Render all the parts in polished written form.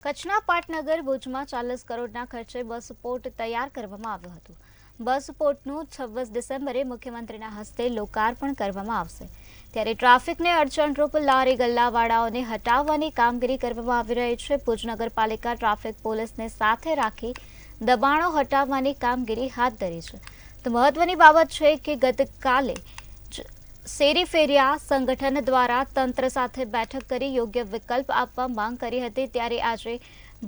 કચ્છના પાટનગર ભુજમાં 40 કરોડના ખર્ચે બસ પોર્ટ તૈયાર કરવામાં આવ્યો હતો। બસ પોર્ટનું 26 ડિસેમ્બરે મુખ્યમંત્રીના હસ્તે લોકાર્પણ કરવામાં આવશે। ત્યારે ટ્રાફિકને અડચણરૂપ લારી ગલ્લાવાળાઓને હટાવવાની કામગીરી કરવામાં આવી રહી છે। ભુજ નગરપાલિકા ટ્રાફિક પોલીસને સાથે રાખી દબાણો હટાવવાની કામગીરી હાથ ધરી છે। તો મહત્વની બાબત છે કે ગતકાલે શેરી ફેરિયા સંગઠન દ્વારા તંત્ર સાથે બેઠક કરી યોગ્ય વિકલ્પ આપવા માંગ કરી હતી। ત્યારે આજે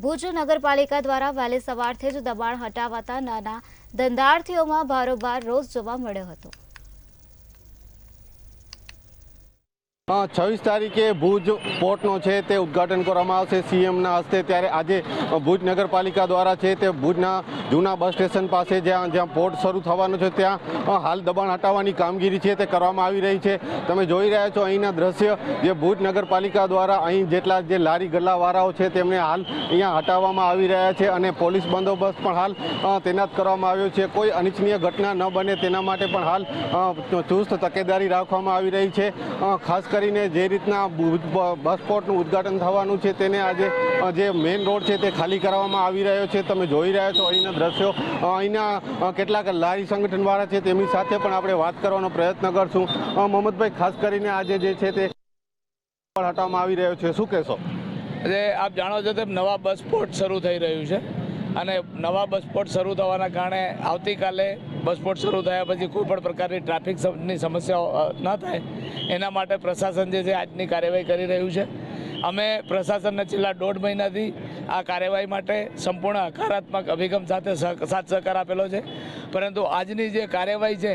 ભુજ નગરપાલિકા દ્વારા વહેલી સવારથી જ દબાણ હટાવાતા નાના ધંધાર્થીઓમાં ભારોભાર રોષ જોવા મળ્યો હતો। 26 તારીખે ભુજ પોર્ટનો છે તે ઉદ્ઘાટન કરવામાં આવશે સીએમના હસ્તે। ત્યારે આજે ભુજ નગરપાલિકા દ્વારા છે તે ભુજના જૂના બસ સ્ટેશન પાસે જ્યાં પોર્ટ શરૂ થવાનો છે ત્યાં હાલ દબાણ હટાવવાની કામગીરી છે તે કરવામાં આવી રહી છે। તમે જોઈ રહ્યા છો અહીંના દ્રશ્ય જે ભુજ નગરપાલિકા દ્વારા અહીં જેટલા જે લારી ગલ્લાવાળાઓ છે તેમને હાલ અહીંયા હટાવવામાં આવી રહ્યા છે અને પોલીસ બંદોબસ્ત પણ હાલ તૈનાત કરવામાં આવ્યો છે। કોઈ અનિચ્છનીય ઘટના ન બને તેના માટે પણ હાલ ચુસ્ત તકેદારી રાખવામાં આવી રહી છે। ખાસ કરીને જે રીતના બસ પોર્ટનું ઉદ્ઘાટન થવાનું છે તેને આજે જે મેઇન રોડ છે તે ખાલી કરવામાં આવી રહ્યો છે। તમે જોઈ રહ્યા છો અહીંના દ્રશ્યો। અહીંના કેટલાક લારી સંગઠનવાળા છે તેમની સાથે પણ આપણે વાત કરવાનો પ્રયત્ન કરશું। મોહમ્મદભાઈ, ખાસ કરીને આજે જે છે તે હટાવવામાં આવી રહ્યો છે, શું કહેશો? આપ જાણો છો તેમ નવા બસ પોર્ટ શરૂ થઈ રહ્યું છે અને નવા બસ પોર્ટ શરૂ થવાના કારણે આવતીકાલે બસ પોર્ટ શરૂ થયા પછી કોઈ પણ પ્રકારની ટ્રાફિકની સમસ્યાઓ ન થાય એના માટે પ્રશાસન જે છે આજની કાર્યવાહી કરી રહ્યું છે। અમે પ્રશાસનને છેલ્લા 1.5 મહિનાથી આ કાર્યવાહી માટે સંપૂર્ણ હકારાત્મક અભિગમ સાથે સાથ સહકાર આપેલો છે, પરંતુ આજની જે કાર્યવાહી છે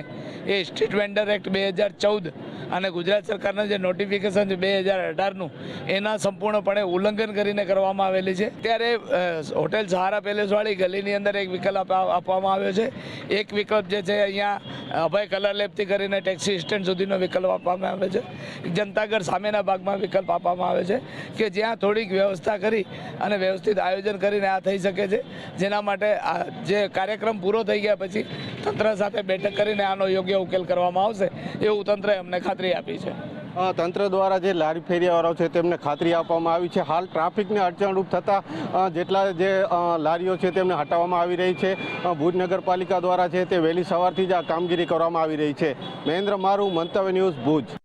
એ સ્ટ્રીટ વેન્ડર એક્ટ 2014 અને ગુજરાત સરકારના જે નોટિફિકેશન છે 2018નું એના સંપૂર્ણપણે ઉલ્લંઘન કરીને કરવામાં આવેલી છે। ત્યારે હોટેલ સહારા પેલેસવાળી ગલીની અંદર એક વિકલ્પ આપવામાં આવ્યો છે। એક વિકલ્પ જે છે અહીંયા અભય કલર લેબથી કરીને ટેક્સી સ્ટેન્ડ સુધીનો વિકલ્પ આપવામાં આવે છે। જનતાગઢ સામેના ભાગમાં વિકલ્પ આપવામાં આવે છે કે જ્યાં થોડીક વ્યવસ્થા કરી અને વ્યવસ્થિત આયોજન કરીને આ થઈ શકે છે, જેના માટે જે કાર્યક્રમ પૂરો થઈ ગયા પછી તંત્ર સાથે બેઠક કરીને આનો યોગ્ય ઉકેલ કરવામાં આવશે એવું તંત્રએ અમને ખાતરી આપી છે। તંત્ર દ્વારા જે લારી ફેરિયાવાળાઓ છે તેમને ખાતરી આપવામાં આવી છે। હાલ ટ્રાફિકને અડચણરૂપ થતાં જેટલા જે લારીઓ છે તેમને હટાવવામાં આવી રહી છે। ભુજ નગરપાલિકા દ્વારા છે તે વહેલી સવારથી જ આ કામગીરી કરવામાં આવી રહી છે। મહેન્દ્ર મારું, મંતવ્ય ન્યૂઝ, ભુજ।